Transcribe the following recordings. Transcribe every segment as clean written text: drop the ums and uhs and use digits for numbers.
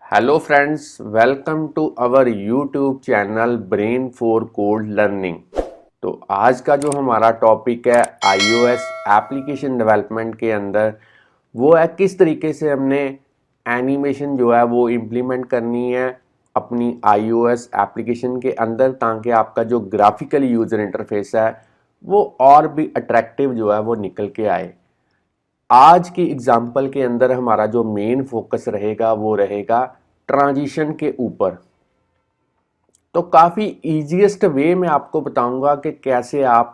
Hello friends, welcome to our YouTube channel brain for code learning. तो आज का जो हमारा टॉपिक है आईओएस एप्लीकेशन डेवलपमेंट के अंदर वो है किस तरीके से हमने एनिमेशन जो है वो इम्प्लीमेंट करनी है अपनी आईओएस एप्लीकेशन के अंदर, ताकि आपका जो ग्राफिकल यूज़र इंटरफेस है वो और भी अट्रैक्टिव जो है वो निकल के आए। आज की एग्जाम्पल के अंदर हमारा जो मेन फोकस रहेगा वो रहेगा ट्रांजिशन के ऊपर। तो काफ़ी ईजीएस्ट वे में आपको बताऊंगा कि कैसे आप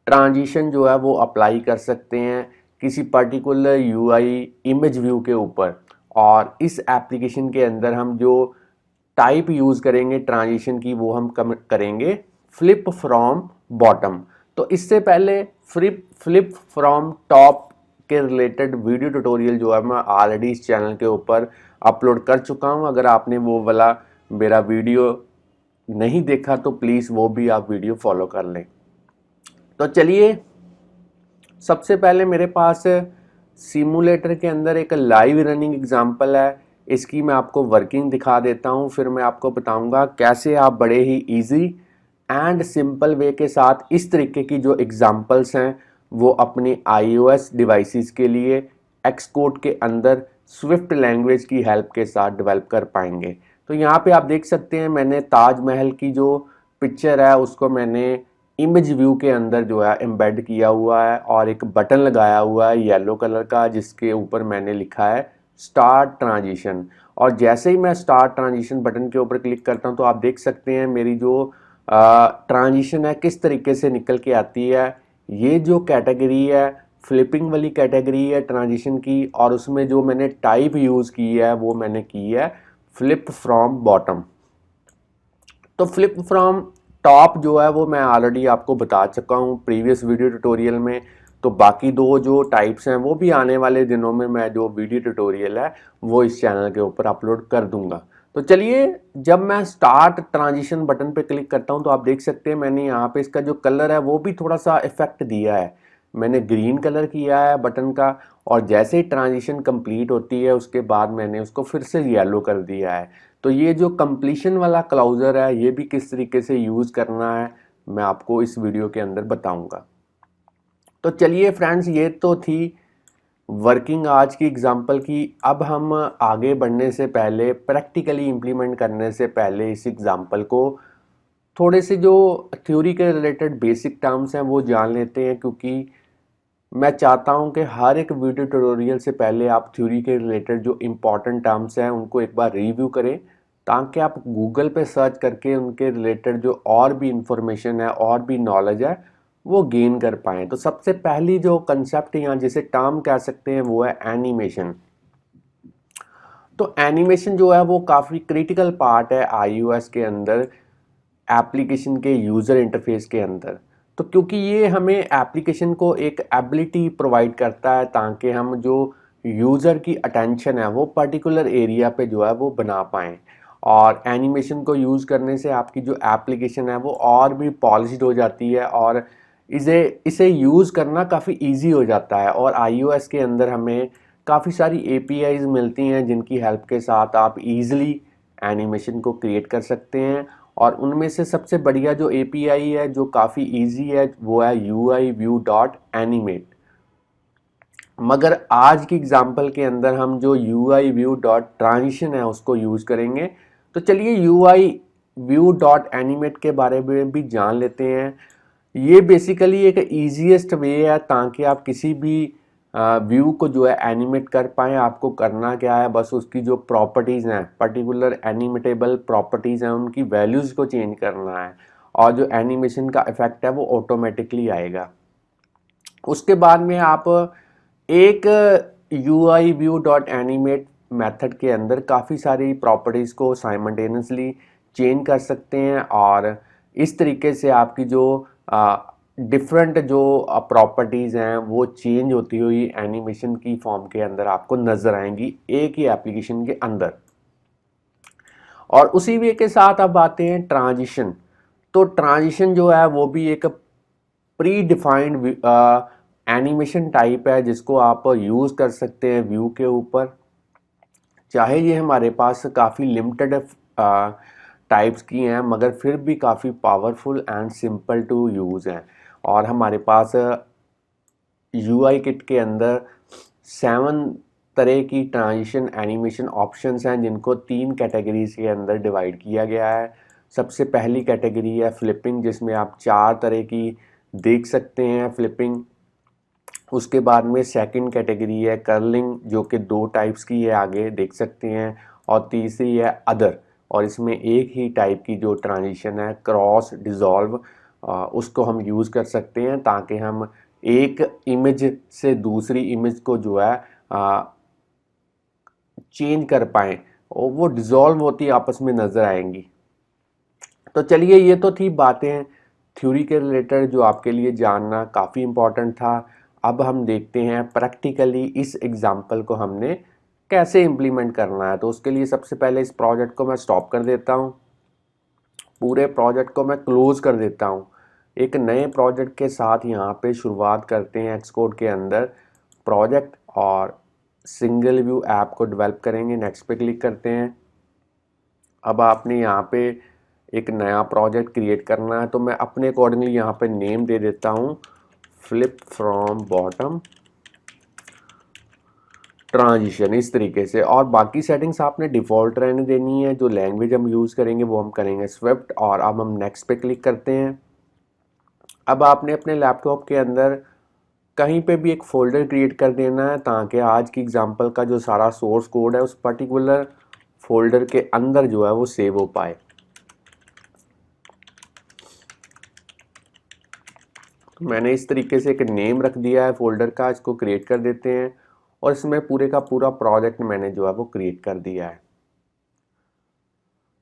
ट्रांजिशन जो है वो अप्लाई कर सकते हैं किसी पर्टिकुलर यूआई इमेज व्यू के ऊपर। और इस एप्लीकेशन के अंदर हम जो टाइप यूज़ करेंगे ट्रांजिशन की वो हम करेंगे फ्लिप फ्रॉम बॉटम। तो इससे पहले फ्लिप फ्रॉम टॉप के रिलेटेड वीडियो ट्यूटोरियल जो है मैं ऑलरेडी इस चैनल के ऊपर अपलोड कर चुका हूं। अगर आपने वो वाला मेरा वीडियो नहीं देखा तो प्लीज़ वो भी आप वीडियो फॉलो कर लें। तो चलिए, सबसे पहले मेरे पास सिमुलेटर के अंदर एक लाइव रनिंग एग्जांपल है। इसकी मैं आपको वर्किंग दिखा देता हूं, फिर मैं आपको बताऊंगा कैसे आप बड़े ही इजी एंड सिंपल वे के साथ इस तरीके की जो एग्जांपल्स हैं वो अपनी आईओएस डिवाइसेस के लिए एक्सकोड के अंदर स्विफ्ट लैंग्वेज की हेल्प के साथ डेवलप कर पाएंगे। तो यहाँ पे आप देख सकते हैं मैंने ताजमहल की जो पिक्चर है उसको मैंने इमेज व्यू के अंदर जो है एम्बेड किया हुआ है और एक बटन लगाया हुआ है येलो कलर का जिसके ऊपर मैंने लिखा है स्टार्ट ट्रांजिशन। और जैसे ही मैं स्टार्ट ट्रांजिशन बटन के ऊपर क्लिक करता हूं तो आप देख सकते हैं मेरी जो ट्रांजिशन है किस तरीके से निकल के आती है। ये जो कैटेगरी है फ्लिपिंग वाली कैटेगरी है ट्रांजिशन की, और उसमें जो मैंने टाइप यूज़ की है वो मैंने की है फ्लिप फ्रॉम बॉटम। तो फ्लिप फ्रॉम टॉप जो है वो मैं ऑलरेडी आपको बता चुका हूँ प्रीवियस वीडियो ट्यूटोरियल में। तो बाकी दो जो टाइप्स हैं वो भी आने वाले दिनों में मैं जो वीडियो ट्यूटोरियल है वो इस चैनल के ऊपर अपलोड कर दूंगा। तो चलिए, जब मैं स्टार्ट ट्रांजिशन बटन पे क्लिक करता हूँ तो आप देख सकते हैं मैंने यहाँ पे इसका जो कलर है वो भी थोड़ा सा इफेक्ट दिया है। मैंने ग्रीन कलर किया है बटन का, और जैसे ही ट्रांजिशन कंप्लीट होती है उसके बाद मैंने उसको फिर से येलो कर दिया है। तो ये जो कंप्लीशन वाला क्लाउजर है ये भी किस तरीके से यूज़ करना है मैं आपको इस वीडियो के अंदर बताऊंगा। तो चलिए फ्रेंड्स, ये तो थी वर्किंग आज की एग्जांपल की। अब हम आगे बढ़ने से पहले, प्रैक्टिकली इम्प्लीमेंट करने से पहले इस एग्जांपल को थोड़े से जो थ्योरी के रिलेटेड बेसिक टर्म्स हैं वो जान लेते हैं, क्योंकि मैं चाहता हूं कि हर एक वीडियो ट्यूटोरियल से पहले आप थ्योरी के रिलेटेड जो इम्पॉर्टेंट टर्म्स हैं उनको एक बार रिव्यू करें, ताकि आप गूगल पे सर्च करके उनके रिलेटेड जो और भी इंफॉर्मेशन है और भी नॉलेज है वो गेन कर पाएँ। तो सबसे पहली जो कंसेप्ट यहाँ जिसे टर्म कह सकते हैं वो है एनिमेशन। तो एनिमेशन जो है वो काफ़ी क्रिटिकल पार्ट है आईओएस के अंदर, एप्लीकेशन के यूज़र इंटरफेस के अंदर। तो क्योंकि ये हमें एप्लीकेशन को एक एबिलिटी प्रोवाइड करता है ताकि हम जो यूज़र की अटेंशन है वो पर्टिकुलर एरिया पे जो है वो बना पाएँ। और एनिमेशन को यूज़ करने से आपकी जो एप्लीकेशन है वो और भी पॉलिश्ड हो जाती है और इसे इसे यूज़ करना काफ़ी इजी हो जाता है। और आईओएस के अंदर हमें काफ़ी सारी एपीआईज मिलती हैं जिनकी हेल्प के साथ आप इजीली एनिमेशन को क्रिएट कर सकते हैं। और उनमें से सबसे बढ़िया जो एपीआई है जो काफ़ी इजी है वो है यूआई व्यू डॉट एनिमेट। मगर आज की एग्जांपल के अंदर हम जो यूआई व्यू डॉट ट्रांजिशन है उसको यूज़ करेंगे। तो चलिए यूआई व्यू डॉट एनिमेट के बारे में भी जान लेते हैं। ये बेसिकली एक ईजीएस्ट वे है ताकि आप किसी भी व्यू को जो है एनिमेट कर पाएँ। आपको करना क्या है, बस उसकी जो प्रॉपर्टीज़ हैं, पर्टिकुलर एनिमेटेबल प्रॉपर्टीज़ हैं, उनकी वैल्यूज़ को चेंज करना है और जो एनिमेशन का इफेक्ट है वो ऑटोमेटिकली आएगा। उसके बाद में आप एक UI view dot animate method के अंदर काफ़ी सारी प्रॉपर्टीज़ को साइमल्टेनियसली चेंज कर सकते हैं और इस तरीके से आपकी जो डिफरेंट जो प्रॉपर्टीज़ हैं वो चेंज होती हुई एनिमेशन की फॉर्म के अंदर आपको नज़र आएंगी एक ही एप्लीकेशन के अंदर। और उसी वे के साथ अब आते हैं ट्रांजिशन। तो ट्रांजिशन जो है वो भी एक प्री डिफाइंड एनिमेशन टाइप है जिसको आप यूज़ कर सकते हैं व्यू के ऊपर। चाहे ये हमारे पास काफ़ी लिमिटेड टाइप्स की हैं, मगर फिर भी काफ़ी powerful and simple to use हैं। और हमारे पास UI किट के अंदर 7 तरह की ट्रांजिशन एनिमेशन ऑप्शंस हैं, जिनको 3 कैटेगरीज के अंदर डिवाइड किया गया है। सबसे पहली कैटेगरी है फ्लिपिंग, जिसमें आप 4 तरह की देख सकते हैं फ्लिपिंग। उसके बाद में सेकंड कैटेगरी है कर्लिंग, जो कि 2 टाइप्स की है, आगे देख सकते हैं। और तीसरी है अदर, और इसमें एक ही टाइप की जो ट्रांजिशन है क्रॉस डिज़ोल्व, उसको हम यूज़ कर सकते हैं ताकि हम एक इमेज से दूसरी इमेज को जो है चेंज कर पाएँ और वो डिज़ोल्व होती आपस में नज़र आएंगी। तो चलिए, ये तो थी बातें थ्योरी के रिलेटेड जो आपके लिए जानना काफ़ी इम्पोर्टेंट था। अब हम देखते हैं प्रैक्टिकली इस एग्जाम्पल को हमने कैसे इम्प्लीमेंट करना है। तो उसके लिए सबसे पहले इस प्रोजेक्ट को मैं स्टॉप कर देता हूँ, पूरे प्रोजेक्ट को मैं क्लोज कर देता हूँ। एक नए प्रोजेक्ट के साथ यहाँ पे शुरुआत करते हैं एक्सकोड के अंदर प्रोजेक्ट, और सिंगल व्यू ऐप को डेवलप करेंगे। नेक्स्ट पे क्लिक करते हैं। अब आपने यहाँ पे एक नया प्रोजेक्ट क्रिएट करना है, तो मैं अपने अकॉर्डिंगली यहाँ पे नेम दे देता हूँ फ्लिप फ्रॉम बॉटम ट्रांजिशन, इस तरीके से। और बाकी सेटिंग्स आपने डिफ़ॉल्ट रहने देनी है। जो लैंग्वेज हम यूज़ करेंगे वो हम करेंगे स्विफ्ट। और अब हम नेक्स्ट पे क्लिक करते हैं। अब आपने अपने लैपटॉप के अंदर कहीं पे भी एक फ़ोल्डर क्रिएट कर देना है, ताकि आज की एग्जांपल का जो सारा सोर्स कोड है उस पर्टिकुलर फोल्डर के अंदर जो है वो सेव हो पाए। मैंने इस तरीके से एक नेम रख दिया है फोल्डर का, इसको क्रिएट कर देते हैं। और इसमें पूरे का पूरा प्रोजेक्ट मैंने जो है वो क्रिएट कर दिया है।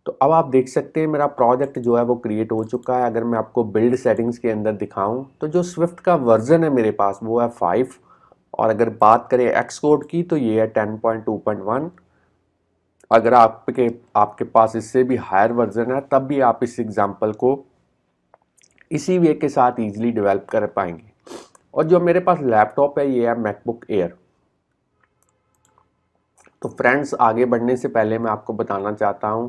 तो अब आप देख सकते हैं मेरा प्रोजेक्ट जो है वो क्रिएट हो चुका है। अगर मैं आपको बिल्ड सेटिंग्स के अंदर दिखाऊं तो जो स्विफ्ट का वर्जन है मेरे पास वो है 5। और अगर बात करें एक्सकोड की तो ये है 10.2.1। अगर आपके पास इससे भी हायर वर्जन है तब भी आप इस एग्जाम्पल को इसी वे के साथ ईजिली डेवलप कर पाएंगे। और जो मेरे पास लैपटॉप है ये है मैकबुक एयर। तो फ्रेंड्स, आगे बढ़ने से पहले मैं आपको बताना चाहता हूँ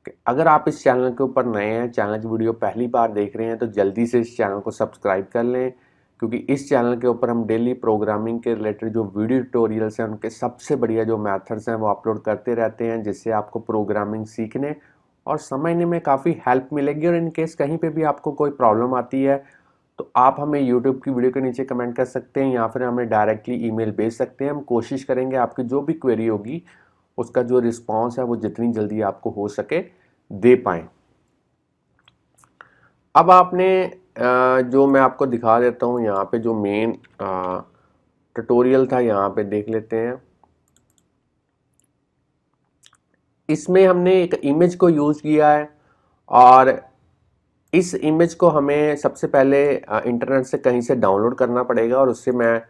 कि अगर आप इस चैनल के ऊपर नए हैं, चैनल की वीडियो पहली बार देख रहे हैं, तो जल्दी से इस चैनल को सब्सक्राइब कर लें, क्योंकि इस चैनल के ऊपर हम डेली प्रोग्रामिंग के रिलेटेड जो वीडियो ट्यूटोरियल्स हैं उनके सबसे बढ़िया जो मेथड्स हैं वो अपलोड करते रहते हैं, जिससे आपको प्रोग्रामिंग सीखने और समझने में काफ़ी हेल्प मिलेगी। और इन केस कहीं पे भी आपको कोई प्रॉब्लम आती है तो आप हमें यूट्यूब की वीडियो के नीचे कमेंट कर सकते हैं, या फिर हमें डायरेक्टली ईमेल भेज सकते हैं। हम कोशिश करेंगे आपकी जो भी क्वेरी होगी उसका जो रिस्पांस है वो जितनी जल्दी आपको हो सके दे पाएँ। अब आपने जो मैं आपको दिखा देता हूँ यहाँ पे जो मेन ट्यूटोरियल था, यहाँ पे देख लेते हैं। इसमें हमने एक इमेज को यूज़ किया है, और इस इमेज को हमें सबसे पहले इंटरनेट से कहीं से डाउनलोड करना पड़ेगा, और उससे मैं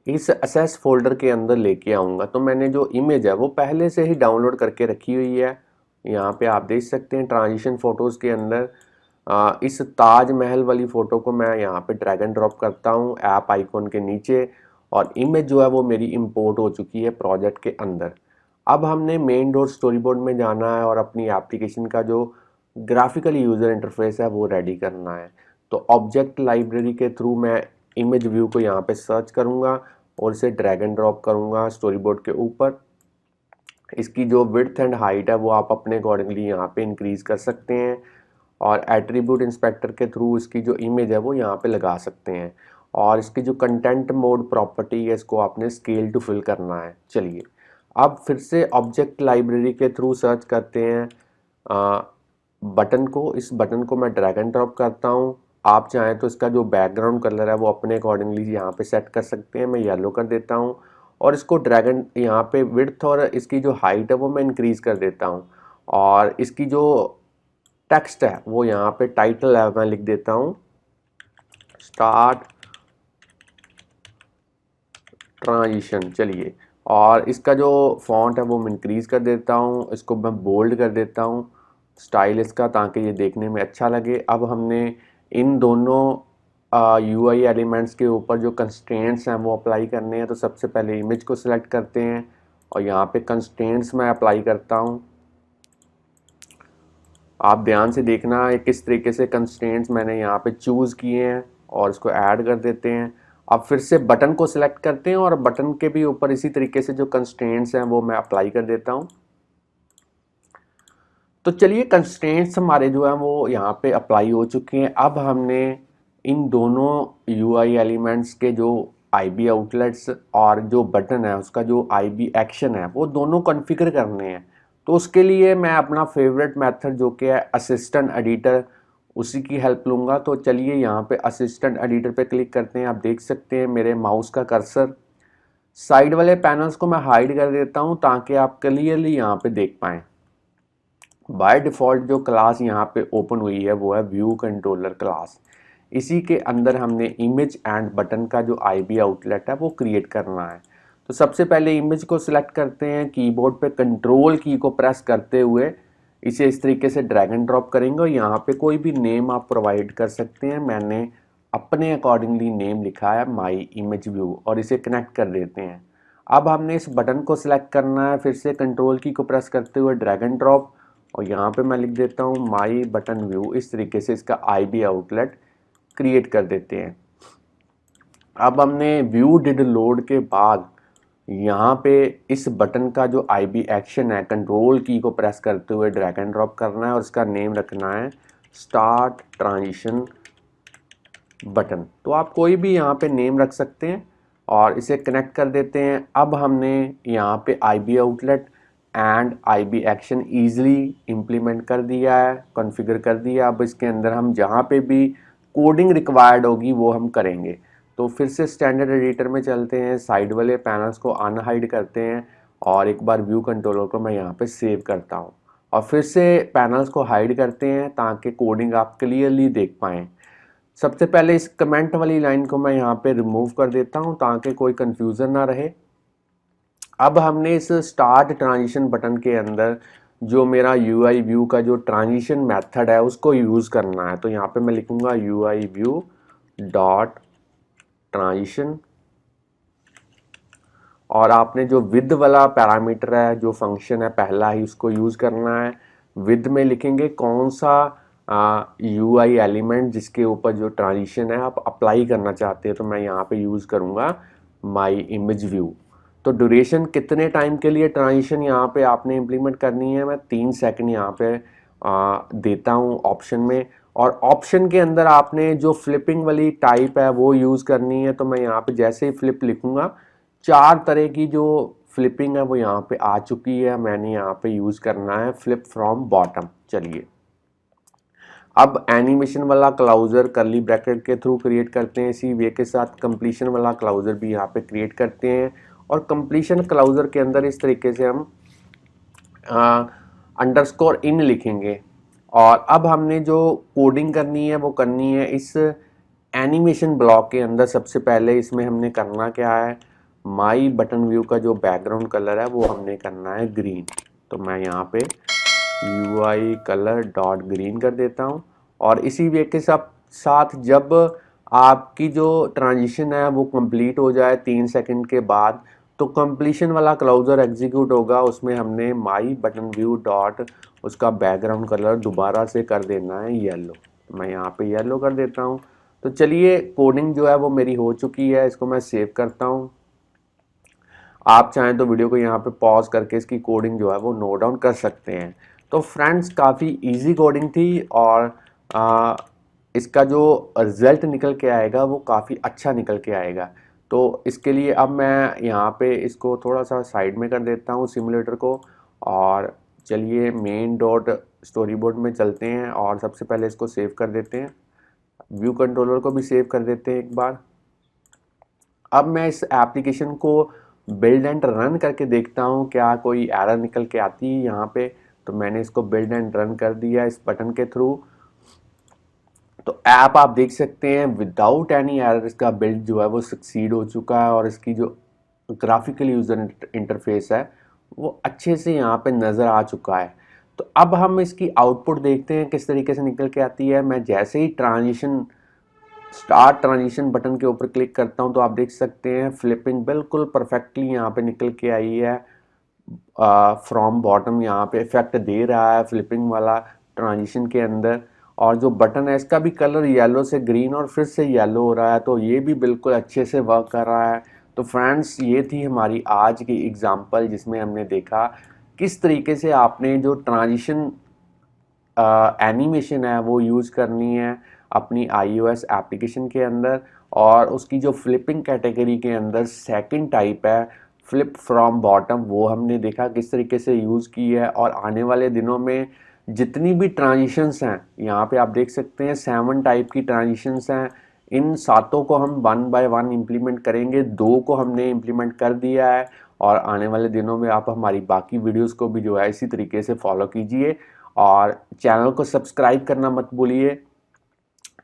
इस असेस फोल्डर के अंदर लेके आऊँगा। तो मैंने जो इमेज है वो पहले से ही डाउनलोड करके रखी हुई है। यहाँ पे आप देख सकते हैं ट्रांजिशन फ़ोटोज़ के अंदर इस ताजमहल वाली फ़ोटो को मैं यहाँ पे ड्रैग एंड ड्रॉप करता हूँ ऐप आइकॉन के नीचे, और इमेज जो है वो मेरी इंपोर्ट हो चुकी है प्रोजेक्ट के अंदर। अब हमने मेन डॉट स्टोरी बोर्ड में जाना है और अपनी एप्लीकेशन का जो ग्राफिकल यूज़र इंटरफेस है वो रेडी करना है। तो ऑब्जेक्ट लाइब्रेरी के थ्रू मैं इमेज व्यू को यहाँ पे सर्च करूँगा और इसे ड्रैग एंड ड्रॉप करूँगा स्टोरी बोर्ड के ऊपर। इसकी जो विड्थ एंड हाइट है वो आप अपने अकॉर्डिंगली यहाँ पे इंक्रीज़ कर सकते हैं, और एट्रीब्यूट इंस्पेक्टर के थ्रू इसकी जो इमेज है वो यहाँ पे लगा सकते हैं। और इसकी जो कंटेंट मोड प्रॉपर्टी है इसको आपने स्केल टू फिल करना है। चलिए, अब फिर से ऑब्जेक्ट लाइब्रेरी के थ्रू सर्च करते हैं बटन को। इस बटन को मैं ड्रैग एंड ड्रॉप करता हूँ। आप चाहें तो इसका जो बैकग्राउंड कलर है वो अपने अकॉर्डिंगली यहाँ पे सेट कर सकते हैं। मैं येलो कर देता हूँ, और इसको ड्रैग एंड यहाँ पे विड्थ और इसकी जो हाइट है वो मैं इंक्रीज़ कर देता हूँ। और इसकी जो टेक्स्ट है वो यहाँ पे टाइटल है मैं लिख देता हूँ स्टार्ट ट्रांजिशन। चलिए, और इसका जो फॉन्ट है वो मैं इंक्रीज़ कर देता हूँ, इसको मैं बोल्ड कर देता हूँ स्टाइल इसका, ताकि ये देखने में अच्छा लगे। अब हमने इन दोनों UI एलिमेंट्स के ऊपर जो कंस्ट्रेंट्स हैं वो अप्लाई करने हैं। तो सबसे पहले इमेज को सिलेक्ट करते हैं और यहाँ पे कंस्ट्रेंट्स मैं अप्लाई करता हूँ। आप ध्यान से देखना किस तरीके से कंस्ट्रेंट्स मैंने यहाँ पे चूज़ किए हैं और इसको ऐड कर देते हैं। अब फिर से बटन को सिलेक्ट करते हैं और बटन के भी ऊपर इसी तरीके से जो कंस्ट्रेंट्स हैं वो मैं अप्लाई कर देता हूँ। तो चलिए कंस्ट्रेंट्स हमारे जो हैं वो यहाँ पे अप्लाई हो चुके हैं। अब हमने इन दोनों यूआई एलिमेंट्स के जो आईबी आउटलेट्स और जो बटन है उसका जो आईबी एक्शन है वो दोनों कॉन्फ़िगर करने हैं। तो उसके लिए मैं अपना फेवरेट मेथड जो कि है असिस्टेंट एडिटर, उसी की हेल्प लूँगा। तो चलिए यहाँ पे असिस्टेंट एडिटर पे क्लिक करते हैं। आप देख सकते हैं मेरे माउस का कर्सर साइड वाले पैनल्स को मैं हाइड कर देता हूँ ताकि आप क्लियरली यहाँ पे देख पाएँ। बाय डिफ़ॉल्ट जो क्लास यहाँ पे ओपन हुई है वो है व्यू कंट्रोलर क्लास। इसी के अंदर हमने इमेज एंड बटन का जो आईबी आउटलेट है वो क्रिएट करना है। तो सबसे पहले इमेज को सिलेक्ट करते हैं, कीबोर्ड पे कंट्रोल की को प्रेस करते हुए इसे इस तरीके से ड्रैग एंड ड्रॉप करेंगे और यहाँ पे कोई भी नेम आप प्रोवाइड कर सकते हैं। मैंने अपने अकॉर्डिंगली नेम लिखा है माई इमेज व्यू और इसे कनेक्ट कर देते हैं। अब हमने इस बटन को सिलेक्ट करना है, फिर से कंट्रोल की को प्रेस करते हुए ड्रैग एंड ड्रॉप और यहाँ पे मैं लिख देता हूँ माई बटन व्यू। इस तरीके से इसका आईबी आउटलेट क्रिएट कर देते हैं। अब हमने व्यू डिड लोड के बाद यहाँ पे इस बटन का जो आईबी एक्शन है कंट्रोल की को प्रेस करते हुए ड्रैग एंड ड्रॉप करना है और इसका नेम रखना है स्टार्ट ट्रांजिशन बटन। तो आप कोई भी यहाँ पे नेम रख सकते हैं और इसे कनेक्ट कर देते हैं। अब हमने यहाँ पे IB outlet and IB action easily implement कर दिया है, कॉन्फ़िगर कर दिया। अब इसके अंदर हम जहाँ पे भी कोडिंग रिक्वायर्ड होगी वो हम करेंगे। तो फिर से स्टैंडर्ड एडिटर में चलते हैं, साइड वाले पैनल्स को अनहाइड करते हैं और एक बार व्यू कंट्रोलर को मैं यहाँ पे सेव करता हूँ और फिर से पैनल्स को हाइड करते हैं ताकि कोडिंग आप क्लियरली देख पाएँ। सबसे पहले इस कमेंट वाली लाइन को मैं यहाँ पे रिमूव कर देता हूँ ताकि कोई कंफ्यूजन ना रहे। अब हमने इस स्टार्ट ट्रांजिशन बटन के अंदर जो मेरा यूआई व्यू का जो ट्रांजिशन मेथड है उसको यूज़ करना है। तो यहाँ पे मैं लिखूँगा यूआई व्यू डॉट ट्रांजिशन और आपने जो विद वाला पैरामीटर है जो फंक्शन है पहला ही उसको यूज़ करना है। विद में लिखेंगे कौन सा यूआई एलिमेंट जिसके ऊपर जो ट्रांजिशन है आप अप्लाई करना चाहते हैं। तो मैं यहाँ पे यूज़ करूँगा माई इमेज व्यू। तो ड्यूरेशन कितने टाइम के लिए ट्रांजिशन यहाँ पे आपने इम्प्लीमेंट करनी है, मैं 3 सेकंड यहाँ पे देता हूँ ऑप्शन में। और ऑप्शन के अंदर आपने जो फ्लिपिंग वाली टाइप है वो यूज़ करनी है। तो मैं यहाँ पे जैसे ही फ्लिप लिखूँगा 4 तरह की जो फ्लिपिंग है वो यहाँ पे आ चुकी है। मैंने यहाँ पे यूज़ करना है फ्लिप फ्रॉम बॉटम। चलिए अब एनिमेशन वाला क्लाउजर करली ब्रैकेट के थ्रू क्रिएट करते हैं। इसी वे के साथ कंप्लीशन वाला क्लाउजर भी यहाँ पे क्रिएट करते हैं और कंप्लीशन क्लाउजर के अंदर इस तरीके से हम अंडरस्कोर इन लिखेंगे। और अब हमने जो कोडिंग करनी है वो करनी है इस एनिमेशन ब्लॉक के अंदर। सबसे पहले इसमें हमने करना क्या है, माई बटन व्यू का जो बैकग्राउंड कलर है वो हमने करना है ग्रीन। तो मैं यहाँ पे यूआई कलर डॉट ग्रीन कर देता हूँ और इसी वे के साथ जब आपकी जो ट्रांजिशन है वो कंप्लीट हो जाए 3 सेकंड के बाद तो कंप्लीशन वाला क्लाउजर एग्जीक्यूट होगा। उसमें हमने माई बटन व्यू डॉट उसका बैकग्राउंड कलर दोबारा से कर देना है येलो। मैं यहाँ पे येलो कर देता हूँ। तो चलिए कोडिंग जो है वो मेरी हो चुकी है, इसको मैं सेव करता हूँ। आप चाहें तो वीडियो को यहाँ पे पॉज करके इसकी कोडिंग जो है वो नोट डाउन कर सकते हैं। तो फ्रेंड्स काफ़ी इजी कोडिंग थी और इसका जो रिज़ल्ट निकल के आएगा वो काफ़ी अच्छा निकल के आएगा। तो इसके लिए अब मैं यहाँ पे इसको थोड़ा सा साइड में कर देता हूँ सिमुलेटर को और चलिए मेन डॉट स्टोरी बोर्ड में चलते हैं और सबसे पहले इसको सेव कर देते हैं। व्यू कंट्रोलर को भी सेव कर देते हैं एक बार। अब मैं इस एप्लीकेशन को बिल्ड एंड रन करके देखता हूँ क्या कोई एरर निकल के आती है यहाँ पे। तो मैंने इसको बिल्ड एंड रन कर दिया इस बटन के थ्रू। तो ऐप आप देख सकते हैं विदाउट एनी एरर इसका बिल्ड जो है वो सक्सीड हो चुका है और इसकी जो ग्राफिकल यूज़र इंटरफेस है वो अच्छे से यहाँ पे नज़र आ चुका है। तो अब हम इसकी आउटपुट देखते हैं किस तरीके से निकल के आती है। मैं जैसे ही स्टार्ट ट्रांजिशन बटन के ऊपर क्लिक करता हूं तो आप देख सकते हैं फ्लिपिंग बिल्कुल परफेक्टली यहाँ पे निकल के आई है। फ्रॉम बॉटम यहाँ पे इफेक्ट दे रहा है फ्लिपिंग वाला ट्रांजिशन के अंदर। और जो बटन है इसका भी कलर येलो से ग्रीन और फिर से येलो हो रहा है, तो ये भी बिल्कुल अच्छे से वर्क कर रहा है। तो फ्रेंड्स ये थी हमारी आज की एग्जांपल जिसमें हमने देखा किस तरीके से आपने जो ट्रांजिशन एनिमेशन है वो यूज़ करनी है अपनी iOS एप्लीकेशन के अंदर। और उसकी जो फ्लिपिंग कैटेगरी के अंदर सेकंड टाइप है फ्लिप फ्रॉम बॉटम, वो हमने देखा किस तरीके से यूज़ की है। और आने वाले दिनों में जितनी भी ट्रांजिशंस हैं यहाँ पे आप देख सकते हैं 7 टाइप की ट्रांजिशंस हैं, इन सातों को हम 1 बाय 1 इम्प्लीमेंट करेंगे। 2 को हमने इम्प्लीमेंट कर दिया है और आने वाले दिनों में आप हमारी बाकी वीडियोस को भी जो है इसी तरीके से फॉलो कीजिए और चैनल को सब्सक्राइब करना मत भूलिए।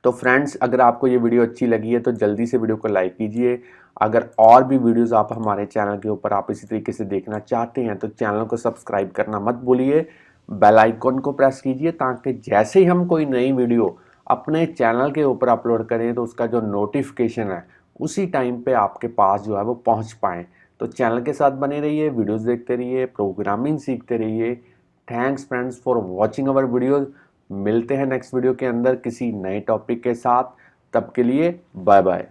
तो फ्रेंड्स अगर आपको ये वीडियो अच्छी लगी है तो जल्दी से वीडियो को लाइक कीजिए। अगर और भी वीडियोस आप हमारे चैनल के ऊपर आप इसी तरीके से देखना चाहते हैं तो चैनल को सब्सक्राइब करना मत भूलिए, बेल आइकॉन को प्रेस कीजिए ताकि जैसे ही हम कोई नई वीडियो अपने चैनल के ऊपर अपलोड करें तो उसका जो नोटिफिकेशन है उसी टाइम पे आपके पास जो है वो पहुंच पाए। तो चैनल के साथ बने रहिए, वीडियोस देखते रहिए, प्रोग्रामिंग सीखते रहिए। Thanks friends for watching our videos. मिलते हैं नेक्स्ट वीडियो के अंदर किसी नए टॉपिक के साथ, तब के लिए बाय बाय।